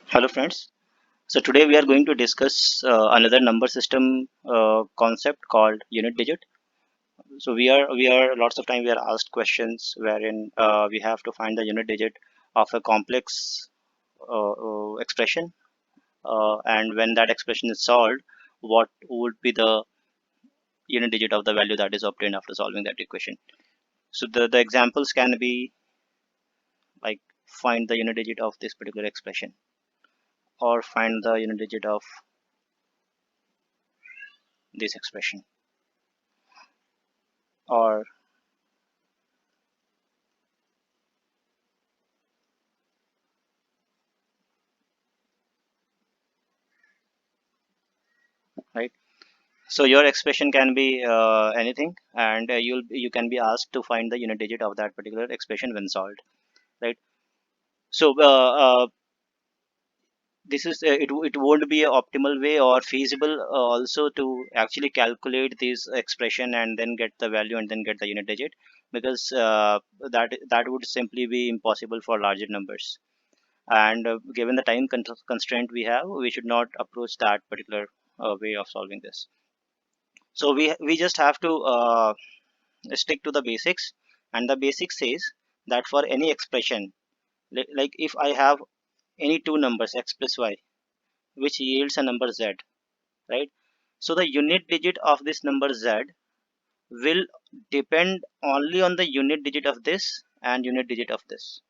Hello friends. So today we are going to discuss another number system concept called unit digit. So we are lots of time we are asked questions wherein we have to find the unit digit of a complex expression, and when that expression is solved, what would be the unit digit of the value that is obtained after solving that equation. So the examples can be like find the unit digit of this particular expression, or find the unit digit of this expression, or right. So your expression can be anything, and you can be asked to find the unit digit of that particular expression when solved, right? So this is it won't be an optimal way or feasible also to actually calculate this expression and then get the value and then get the unit digit, because that would simply be impossible for larger numbers. And given the time constraint we have, we should not approach that particular way of solving this. So we just have to stick to the basics, and the basics says that for any expression, like if I have any two numbers x plus y, which yields a number z, right? So the unit digit of this number z will depend only on the unit digit of this and unit digit of this.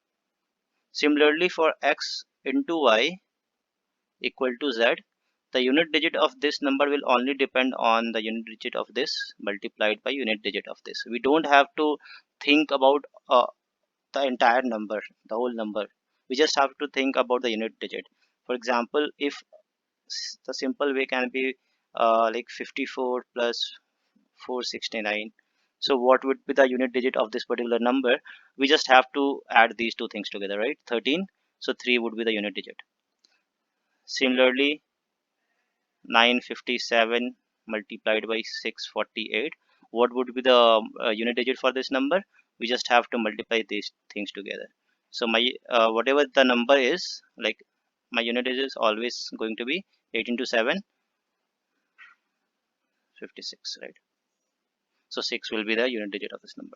Similarly, for x into y equal to z, the unit digit of this number will only depend on the unit digit of this multiplied by unit digit of this. We don't have to think about the entire number, the whole number. We just have to think about the unit digit. For example, if the simple way can be like 54 plus 469. So what would be the unit digit of this particular number? We just have to add these two things together, right? 13. So 3 would be the unit digit. Similarly, 957 multiplied by 648. What would be the unit digit for this number? We just have to multiply these things together. So my whatever the number is, like my unit digit is always going to be 8 into 7, 56, right? So 6 will be the unit digit of this number.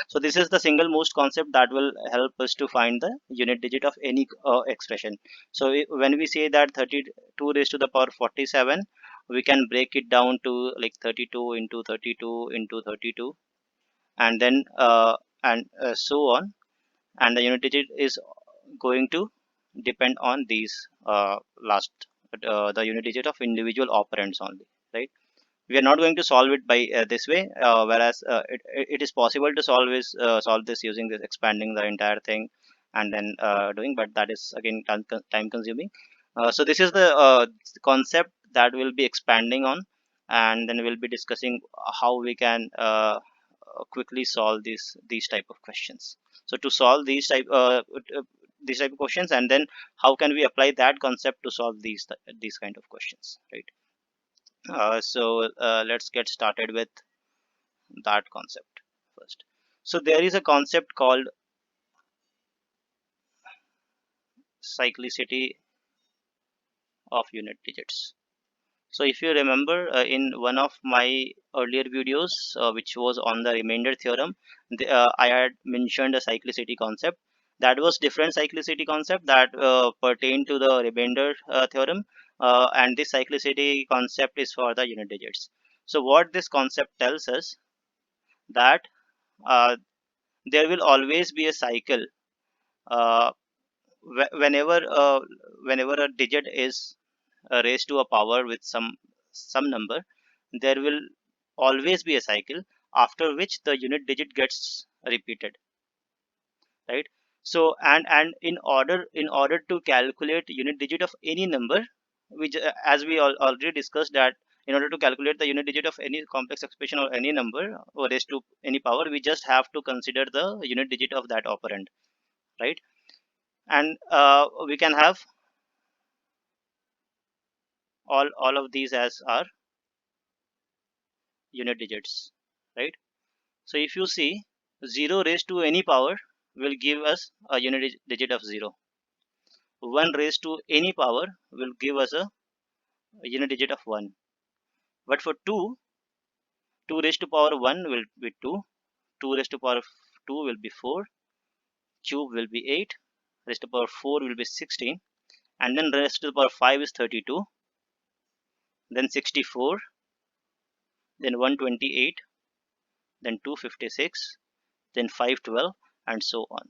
So this is the single most concept that will help us to find the unit digit of any expression. So when we say that 32 raised to the power 47, we can break it down to like 32 into 32 into 32, and then so on. And the unit digit is going to depend on these last the unit digit of individual operands only, right? We are not going to solve it by this way, whereas it is possible to solve this using this expanding the entire thing and then doing, but that is again time consuming. So this is the concept that we'll be expanding on, and then we'll be discussing how we can quickly solve these type of questions. So to solve these type of questions, and then how can we apply that concept to solve these kind of questions, right? So let's get started with that concept first. So there is a concept called cyclicity of unit digits. So if you remember, in one of my earlier videos, which was on the remainder theorem, I had mentioned a cyclicity concept. That was different cyclicity concept that pertain to the remainder theorem, and this cyclicity concept is for the unit digits. So what this concept tells us that uh, there will always be a cycle uh, whenever whenever a digit is raised to a power with some number, there will always be a cycle after which the unit digit gets repeated, right? So and in order to calculate unit digit of any number, which as we already discussed, that in order to calculate the unit digit of any complex expression or any number or raised to any power, we just have to consider the unit digit of that operand, right? And we can have all of these as our unit digits, right? So if you see, 0 raised to any power will give us a unit digit of 0. 1 raised to any power will give us a unit digit of 1. But for 2, 2 raised to power 1 will be 2, 2 raised to power 2 will be 4, cube will be 8, raised to power 4 will be 16, and then raised to the power 5 is 32, then 64, then 128, then 256, then 512, and so on.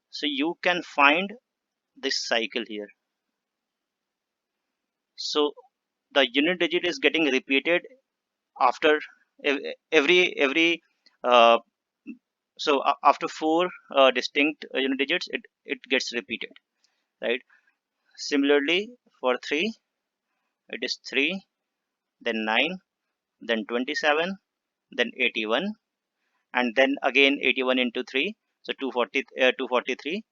So you can find this cycle here. So the unit digit is getting repeated after every uh, after 4 distinct unit digits, it gets repeated, right? Similarly, for 3, it is 3, then 9, then 27, then 81, and then again 81 into 3, so 243.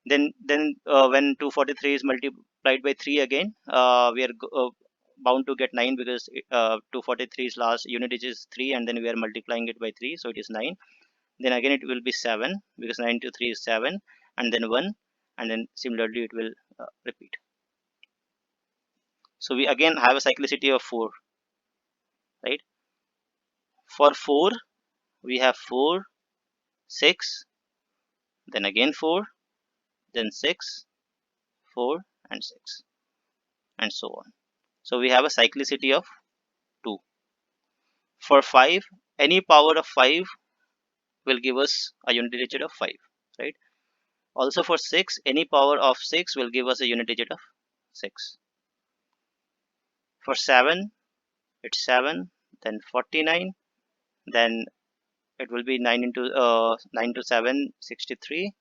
Then when 243 is multiplied by 3 again, we are bound to get 9, because 243's last unit digit is 3, and then we are multiplying it by 3, so it is 9. Then again it will be 7, because 9 into 3 is 7, and then 1, and then similarly it will repeat. So we again have a cyclicity of 4, right? For 4, we have 4, 6, then again 4, then 6, 4, and 6, and so on. So we have a cyclicity of 2. For 5, any power of 5 will give us a unit digit of 5, right? Also for 6, any power of 6 will give us a unit digit of 6. For 7, it's 7, then 49, then it will be 9 into 9 to 7, 63,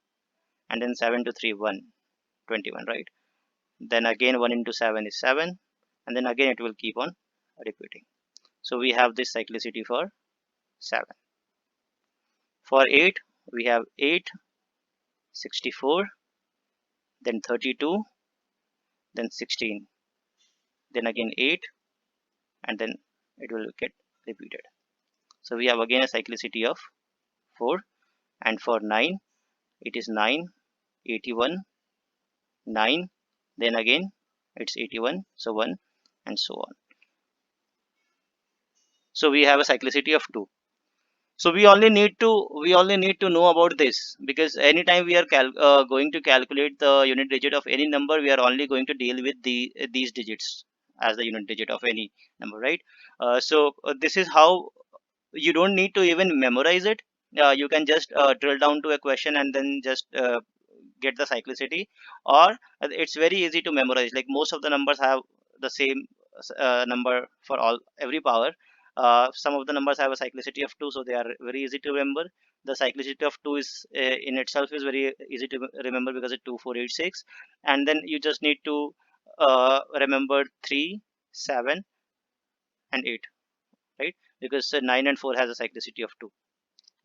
and then 7 to 3, 1, 21, right? Then again 1 into 7 is 7, and then again it will keep on repeating. So we have this cyclicity for 7. For 8, we have 8, 64, then 32, then 16, then again 8, and then it will get repeated. So we have again a cyclicity of 4. And for 9, it is 9, 81, 9, then again it's 81, so 1, and so on. So we have a cyclicity of 2. So we only need to know about this, because anytime we are going to calculate the unit digit of any number, we are only going to deal with these digits as the unit digit of any number, right? This is how you don't need to even memorize it. You can just drill down to a question and then just get the cyclicity, or it's very easy to memorize. Like most of the numbers have the same number for every power. Some of the numbers have a cyclicity of 2, so they are very easy to remember. The cyclicity of 2 is in itself is very easy to remember, because it's 2, 4, 8, 6, and then you just need to remember 3, 7, and 8, right? Because 9 and 4 has a cyclicity of 2.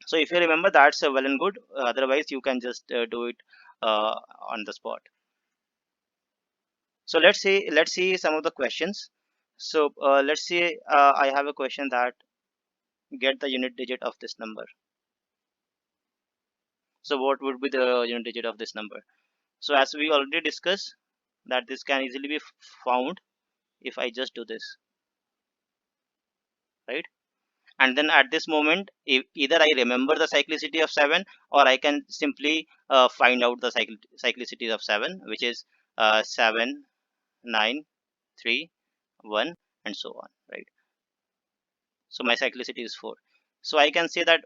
So if you remember, that's well and good. Otherwise you can just do it on the spot. So let's see some of the questions. So let's see, I have a question that get the unit digit of this number. So what would be the unit digit of this number? So as we already discussed, that this can easily be found if I just do this, right? And then at this moment, if either I remember the cyclicity of 7, or I can simply find out the cyclicity of 7, which is 7, 9, 3, 1, and so on, right? So my cyclicity is 4. So I can say that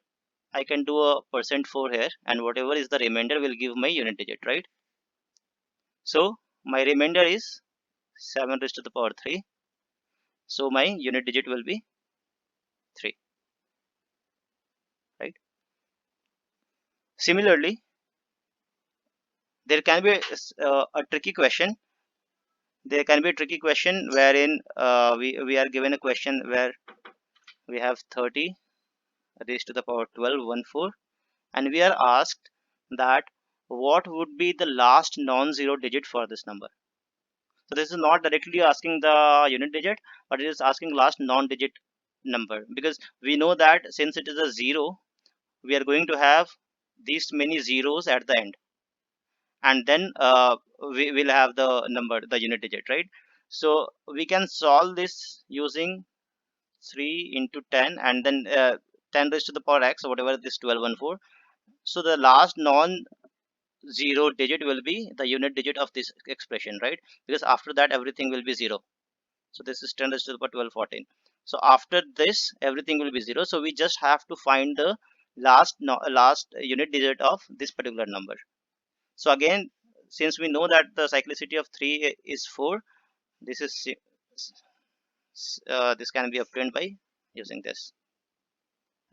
I can do a %4 here, and whatever is the remainder will give my unit digit, right? So my remainder is 7 raised to the power 3. So my unit digit will be 3, right? Similarly, there can be a tricky question. There can be a tricky question wherein we are given a question where we have 30 raised to the power 12, 4, and we are asked that what would be the last non-zero digit for this number. So this is not directly asking the unit digit, but it is asking last non-digit number, because we know that since it is a 0, we are going to have these many zeros at the end, and then we will have the number, the unit digit, right? So we can solve this using 3 into 10, and then 10 raised to the power x, or whatever this 1214. So the last non zero digit will be the unit digit of this expression, right? Because after that everything will be zero. So this is 10 raised to the power 1214. So after this everything will be zero, so we just have to find the last no, last unit digit of this particular number. So again, since we know that the cyclicity of 3 is 4, this is this can be obtained by using this,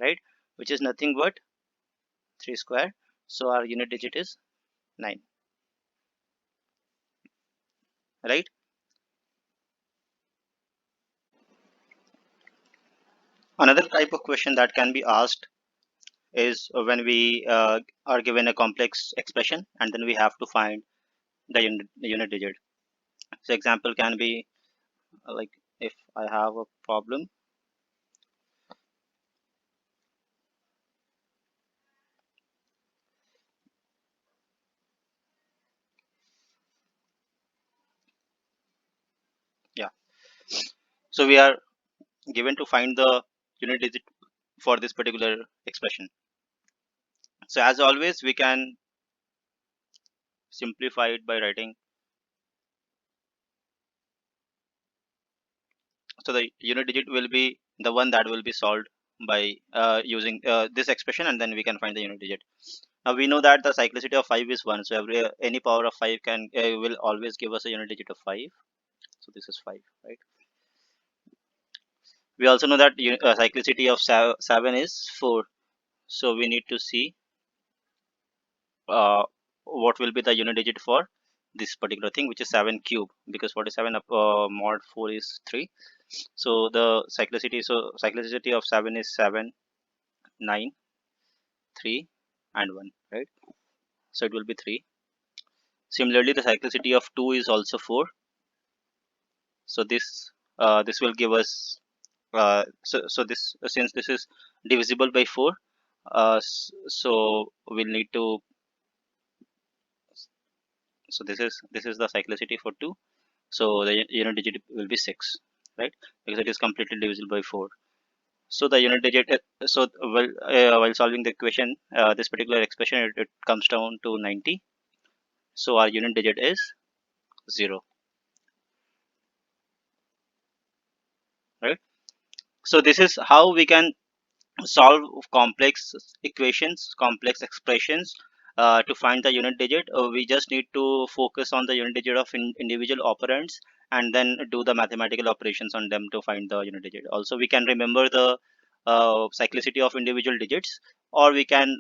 right, which is nothing but 3 square. So our unit digit is 9, right? Another type of question that can be asked is when we are given a complex expression and then we have to find the unit digit. So example can be like, if I have a problem, yeah, so we are given to find the unit digit for this particular expression. So as always, we can simplify it by writing. So the unit digit will be the one that will be solved by using this expression, and then we can find the unit digit. Now we know that the cyclicity of 5 is 1, so any power of 5 can will always give us a unit digit of 5. So this is 5, right? We also know that cyclicity of 7 is 4. So we need to see uh, what will be the unit digit for this particular thing, which is 7 cube, because 47 mod 4 is 3. So the cyclicity of 7 is 7, 9, 3, and 1, right? So it will be 3. Similarly, the cyclicity of 2 is also 4. So this will give us so this, since this is divisible by 4, so we'll need to, so this is the cyclicity for 2. So the unit digit will be 6, right? Because it is completely divisible by 4. So the unit digit, while solving the equation, this particular expression, it comes down to 90. So our unit digit is 0, right? So this is how we can solve complex equations, complex expressions, to find the unit digit. We just need to focus on the unit digit of individual operands, and then do the mathematical operations on them to find the unit digit. Also, we can remember the cyclicity of individual digits, or we can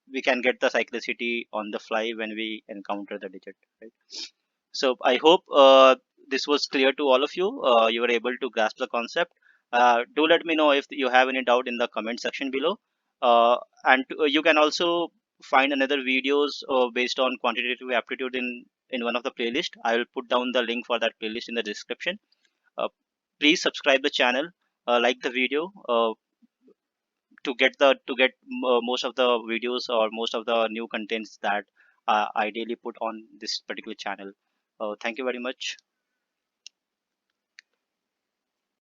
get the cyclicity on the fly when we encounter the digit, right? So I hope this was clear to all of you. You were able to grasp the concept. Do let me know if you have any doubt in the comment section below. And you can also find another videos based on quantitative aptitude in one of the playlist. I will put down the link for that playlist in the description. Uh, Please subscribe the channel, like the video, to get most of the videos or most of the new contents that I daily put on this particular channel. Thank you very much.